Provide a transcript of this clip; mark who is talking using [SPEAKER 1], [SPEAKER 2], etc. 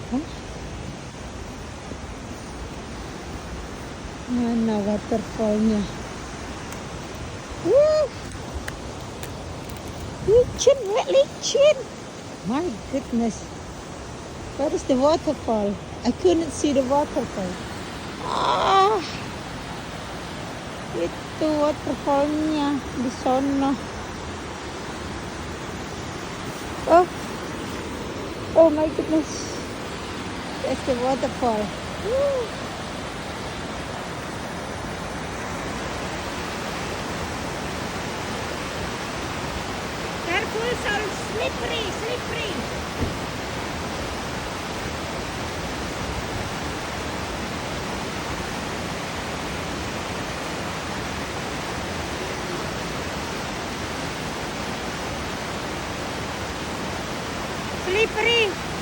[SPEAKER 1] Huh? Yan na, waterfall niya. Woo! Licin, licin! My goodness. Where is the waterfall? I couldn't see the waterfall. Ah! Itu waterfallnya di sono. Oh, oh my goodness! That's the waterfall. Woo. Careful, so slippery, slippery. Slippery.